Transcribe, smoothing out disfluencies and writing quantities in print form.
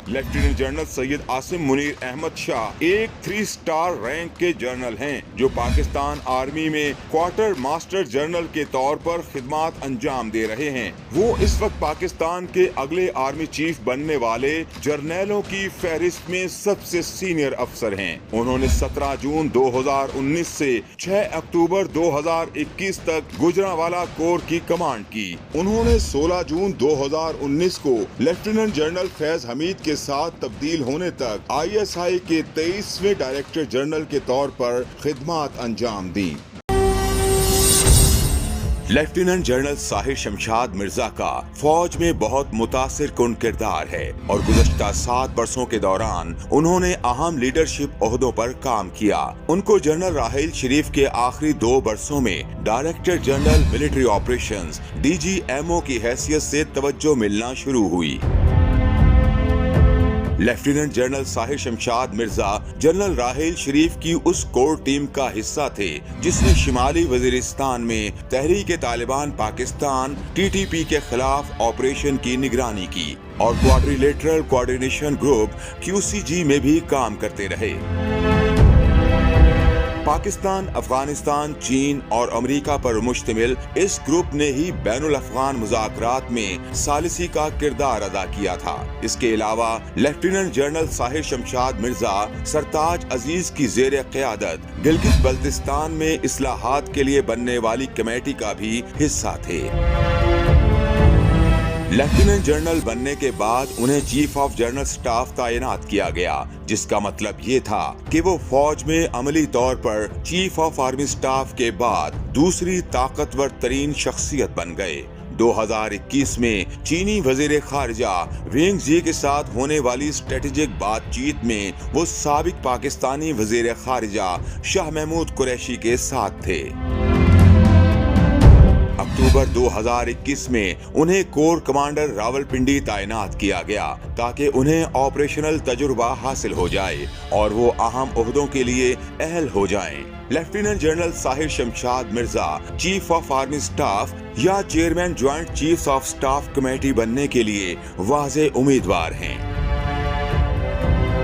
Lieutenant general Syed Asim Munir Ahmad Shah एक 3 star rank के general हैं, जो पाकिस्तान आर्मी में क्वार्टर मास्टर जनरल के तौर पर खिदमत अंजाम दे रहे हैं। वो इस वक्त पाकिस्तान के अगले आर्मी चीफ बनने वाले जर्नैलों की फहरिस्त में सबसे सीनियर अफसर हैं। उन्होंने 17 जून 2019 से 6 अक्टूबर 2021 तक गुजरांवाला कोर की कमांड की। उन्होंने 16 जून 2019 को लेफ्टिनेंट जनरल फैज हमीद के साथ तब्दील होने तक ISI के 23वें डायरेक्टर जनरल के तौर पर खिदमत अंजाम दी। लेफ्टिनेंट जनरल साहिर शमशाद मिर्जा का फौज में बहुत मुतासिर कुन किरदार है और गुज़श्ता 7 बरसों के दौरान उन्होंने अहम लीडरशिप ओहदों पर काम किया। उनको जनरल राहील शरीफ के आखिरी 2 बरसों में director general military operations DGMO की हैसियत से तवज्जो मिलना शुरू हुई। Lieutenant general Sahir Shamshad Mirza general Raheel Sharif की उस कोर टीम का हिस्सा थे जिसने शिमाली वजीरिस्तान में तहरीक तालिबान पाकिस्तान TTP के खिलाफ ऑपरेशन की निगरानी की और क्वाड्रिलेटरल कोऑर्डिनेशन ग्रुप QCG में भी काम करते रहे। पाकिस्तान, अफगानिस्तान, चीन और अमेरिका पर मुश्तमिल इस ग्रुप ने ही बैनुल अफगान मुज़ाकरात में सालिसी का किरदार अदा किया था। इसके अलावा लेफ्टिनेंट जनरल साहिर शमशाद मिर्जा सरताज अजीज की ज़ेरे क़यादत गिलगित बल्तिस्तान में इस्लाहात के लिए बनने वाली कमेटी का भी हिस्सा थे। लेफ्टिनेंट जनरल बनने के बाद उन्हें चीफ ऑफ जनरल स्टाफ तैनात किया गया, जिसका मतलब ये था कि वो फौज में अमली तौर पर चीफ ऑफ आर्मी स्टाफ के बाद दूसरी ताकतवर तरीन शख्सियत बन गए। 2021 में चीनी वजीर खारजा वेंग जी के साथ होने वाली स्ट्रेटेजिक बातचीत में वो साबिक पाकिस्तानी वजीर खारजा शाह महमूद कुरैशी के साथ थे। अक्टूबर 2021 में उन्हें कोर कमांडर रावलपिंडी तैनात किया गया ताकि उन्हें ऑपरेशनल तजुर्बा हासिल हो जाए और वो अहम ओहदों के लिए अहल हो जाएं। Lieutenant general Sahir Shamshad Mirza chief of army staff या chairman joint chiefs of staff committee बनने के लिए वाज़े उम्मीदवार हैं।